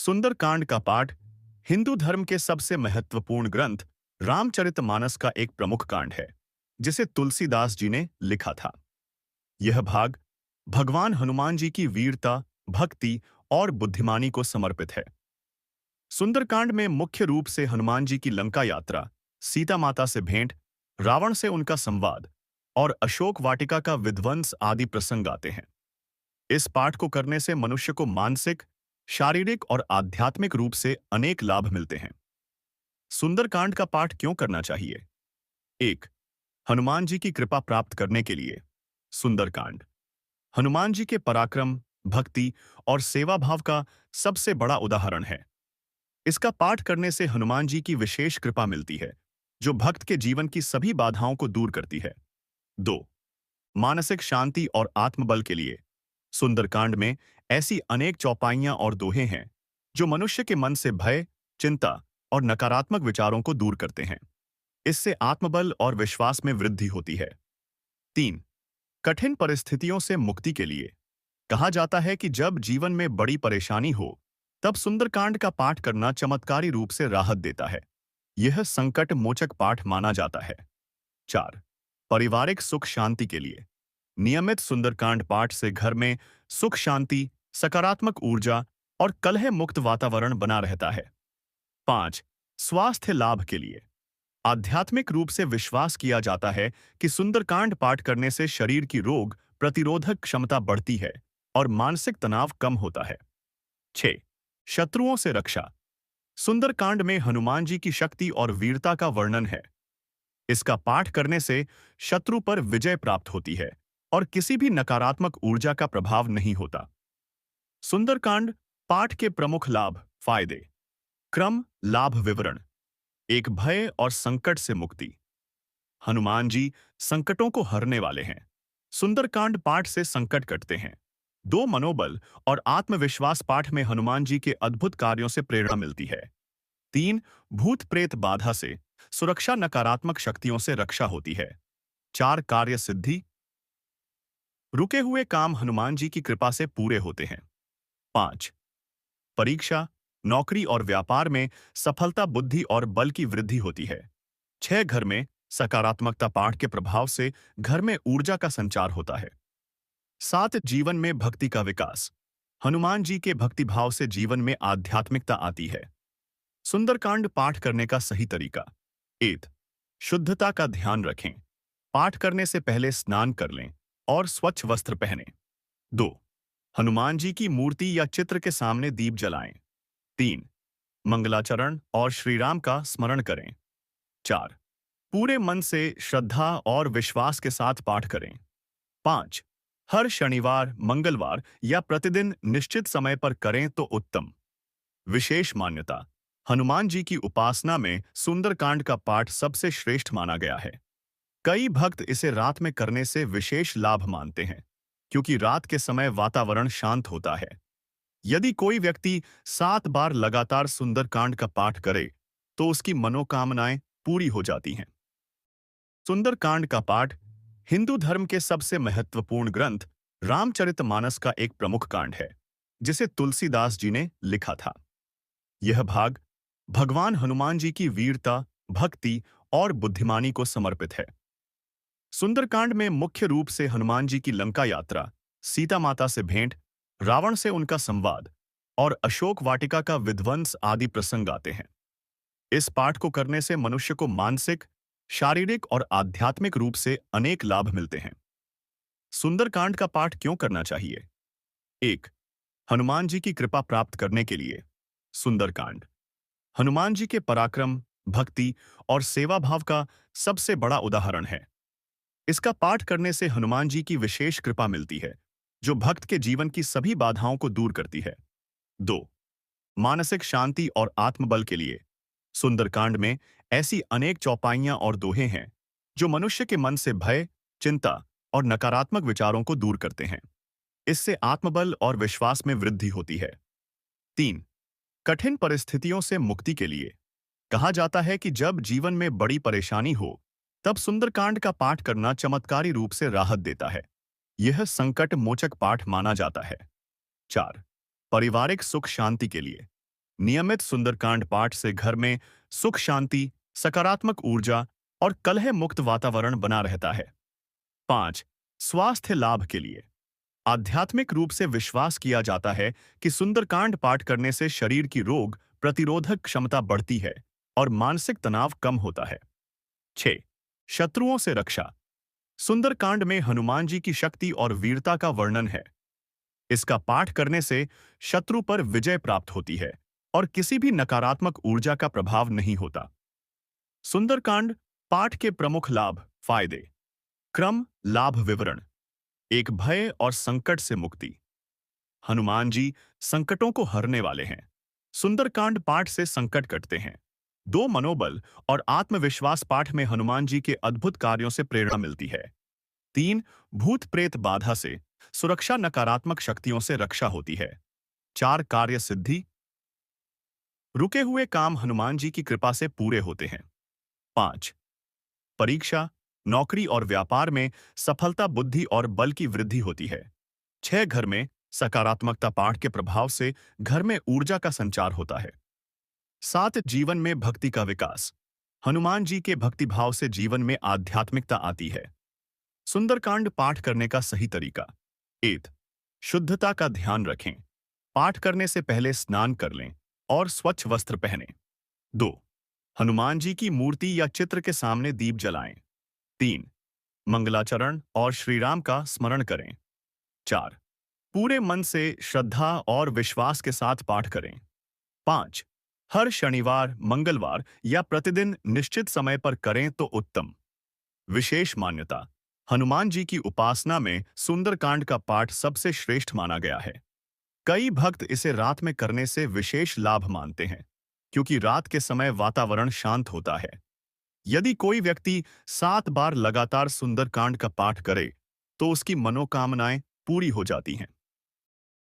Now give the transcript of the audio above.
सुंदरकांड का पाठ हिंदू धर्म के सबसे महत्वपूर्ण ग्रंथ रामचरितमानस का एक प्रमुख कांड है, जिसे तुलसीदास जी ने लिखा था। यह भाग भगवान हनुमान जी की वीरता, भक्ति और बुद्धिमानी को समर्पित है। सुंदरकांड में मुख्य रूप से हनुमान जी की लंका यात्रा, सीता माता से भेंट, रावण से उनका संवाद और अशोक वाटिका का विध्वंस आदि प्रसंग आते हैं। इस पाठ को करने से मनुष्य को मानसिक, शारीरिक और आध्यात्मिक रूप से अनेक लाभ मिलते हैं। सुंदरकांड का पाठ क्यों करना चाहिए? 1. हनुमान जी की कृपा प्राप्त करने के लिए। सुंदरकांड हनुमान जी के पराक्रम, भक्ति और सेवा भाव का सबसे बड़ा उदाहरण है। इसका पाठ करने से हनुमान जी की विशेष कृपा मिलती है, जो भक्त के जीवन की सभी बाधाओं को दूर करती है। 2. मानसिक शांति और आत्मबल के लिए। सुंदरकांड में ऐसी अनेक चौपाइयां और दोहे हैं जो मनुष्य के मन से भय, चिंता और नकारात्मक विचारों को दूर करते हैं। इससे आत्मबल और विश्वास में वृद्धि होती है। 3. कठिन परिस्थितियों से मुक्ति के लिए। कहा जाता है कि जब जीवन में बड़ी परेशानी हो, तब सुंदरकांड का पाठ करना चमत्कारी रूप से राहत देता है। यह संकट मोचक पाठ माना जाता है। 4. पारिवारिक सुख शांति के लिए। नियमित सुंदरकांड पाठ से घर में सुख शांति, सकारात्मक ऊर्जा और कलह मुक्त वातावरण बना रहता है। 5. स्वास्थ्य लाभ के लिए। आध्यात्मिक रूप से विश्वास किया जाता है कि सुंदरकांड पाठ करने से शरीर की रोग प्रतिरोधक क्षमता बढ़ती है और मानसिक तनाव कम होता है। 6. शत्रुओं से रक्षा। सुंदरकांड में हनुमान जी की शक्ति और वीरता का वर्णन है। इसका पाठ करने से शत्रु पर विजय प्राप्त होती है और किसी भी नकारात्मक ऊर्जा का प्रभाव नहीं होता। सुंदरकांड पाठ के प्रमुख लाभ, फायदे। क्रम लाभ विवरण। एक, भय और संकट से मुक्ति। हनुमान जी संकटों को हरने वाले हैं। सुंदरकांड पाठ से संकट कटते हैं। 2. मनोबल और आत्मविश्वास। पाठ में हनुमान जी के अद्भुत कार्यों से प्रेरणा मिलती है। 3. भूत प्रेत बाधा से सुरक्षा, नकारात्मक शक्तियों से रक्षा होती है। 4. कार्य सिद्धि। रुके हुए काम हनुमान जी की कृपा से पूरे होते हैं। 5. परीक्षा, नौकरी और व्यापार में सफलता, बुद्धि और बल की वृद्धि होती है। 6. घर में सकारात्मकता। पाठ के प्रभाव से घर में ऊर्जा का संचार होता है। 7. जीवन में भक्ति का विकास। हनुमान जी के भक्ति भाव से जीवन में आध्यात्मिकता आती है। सुंदरकांड पाठ करने का सही तरीका। 1. शुद्धता का ध्यान रखें। पाठ करने से पहले स्नान कर लें और स्वच्छ वस्त्र पहनें। 2. हनुमान जी की मूर्ति या चित्र के सामने दीप जलाएं। 3. मंगलाचरण और श्री राम का स्मरण करें। 4. पूरे मन से श्रद्धा और विश्वास के साथ पाठ करें। 5. हर शनिवार, मंगलवार या प्रतिदिन निश्चित समय पर करें तो उत्तम। विशेष मान्यता। हनुमान जी की उपासना में सुंदरकांड का पाठ सबसे श्रेष्ठ माना गया है। कई भक्त इसे रात में करने से विशेष लाभ मानते हैं, क्योंकि रात के समय वातावरण शांत होता है। यदि कोई व्यक्ति 7 बार लगातार सुंदरकांड का पाठ करे, तो उसकी मनोकामनाएं पूरी हो जाती हैं। सुंदरकांड का पाठ हिंदू धर्म के सबसे महत्वपूर्ण ग्रंथ रामचरितमानस का एक प्रमुख कांड है, जिसे तुलसीदास जी ने लिखा था। यह भाग भगवान हनुमान जी की वीरता, भक्ति और बुद्धिमानी को समर्पित है। सुंदरकांड में मुख्य रूप से हनुमान जी की लंका यात्रा, सीता माता से भेंट, रावण से उनका संवाद और अशोक वाटिका का विध्वंस आदि प्रसंग आते हैं। इस पाठ को करने से मनुष्य को मानसिक, शारीरिक और आध्यात्मिक रूप से अनेक लाभ मिलते हैं। सुंदरकांड का पाठ क्यों करना चाहिए? 1. हनुमान जी की कृपा प्राप्त करने के लिए। सुंदरकांड हनुमान जी के पराक्रम, भक्ति और सेवा भाव का सबसे बड़ा उदाहरण है। इसका पाठ करने से हनुमान जी की विशेष कृपा मिलती है, जो भक्त के जीवन की सभी बाधाओं को दूर करती है। 2. मानसिक शांति और आत्मबल के लिए। सुंदरकांड में ऐसी अनेक चौपाइयां और दोहे हैं जो मनुष्य के मन से भय, चिंता और नकारात्मक विचारों को दूर करते हैं। इससे आत्मबल और विश्वास में वृद्धि होती है। 3. कठिन परिस्थितियों से मुक्ति के लिए। कहा जाता है कि जब जीवन में बड़ी परेशानी हो, तब सुंदरकांड का पाठ करना चमत्कारी रूप से राहत देता है। यह संकट मोचक पाठ माना जाता है। 4. पारिवारिक सुख शांति के लिए। नियमित सुंदरकांड पाठ से घर में सुख शांति, सकारात्मक ऊर्जा और कलह मुक्त वातावरण बना रहता है। 5. स्वास्थ्य लाभ के लिए आध्यात्मिक रूप से विश्वास किया जाता है कि सुंदरकांड पाठ करने से शरीर की रोग प्रतिरोधक क्षमता बढ़ती है और मानसिक तनाव कम होता है। 6. शत्रुओं से रक्षा सुंदरकांड में हनुमान जी की शक्ति और वीरता का वर्णन है। इसका पाठ करने से शत्रु पर विजय प्राप्त होती है और किसी भी नकारात्मक ऊर्जा का प्रभाव नहीं होता। सुंदरकांड पाठ के प्रमुख लाभ फायदे। क्रम लाभ विवरण। एक भय और संकट से मुक्ति। हनुमान जी संकटों को हरने वाले हैं। सुंदरकांड पाठ से संकट कटते हैं। 2. मनोबल और आत्मविश्वास पाठ में हनुमान जी के अद्भुत कार्यों से प्रेरणा मिलती है। 3. भूत प्रेत बाधा से सुरक्षा, नकारात्मक शक्तियों से रक्षा होती है। 4. कार्य सिद्धि रुके हुए काम हनुमान जी की कृपा से पूरे होते हैं। 5. परीक्षा, नौकरी और व्यापार में सफलता, बुद्धि और बल की वृद्धि होती है। 6. घर में सकारात्मकता पाठ के प्रभाव से घर में ऊर्जा का संचार होता है। 7. जीवन में भक्ति का विकास हनुमान जी के भक्तिभाव से जीवन में आध्यात्मिकता आती है। सुंदरकांड पाठ करने का सही तरीका। 1. शुद्धता का ध्यान रखें। पाठ करने से पहले स्नान कर लें और स्वच्छ वस्त्र पहनें। 2. हनुमान जी की मूर्ति या चित्र के सामने दीप जलाएं। 3. मंगलाचरण और श्रीराम का स्मरण करें। 4. पूरे मन से श्रद्धा और विश्वास के साथ पाठ करें। 5. हर शनिवार, मंगलवार या प्रतिदिन निश्चित समय पर करें तो उत्तम। विशेष मान्यता हनुमान जी की उपासना में सुंदरकांड का पाठ सबसे श्रेष्ठ माना गया है। कई भक्त इसे रात में करने से विशेष लाभ मानते हैं, क्योंकि रात के समय वातावरण शांत होता है। यदि कोई व्यक्ति 7 बार लगातार सुंदरकांड का पाठ करे, तो उसकी मनोकामनाएं पूरी हो जाती हैं।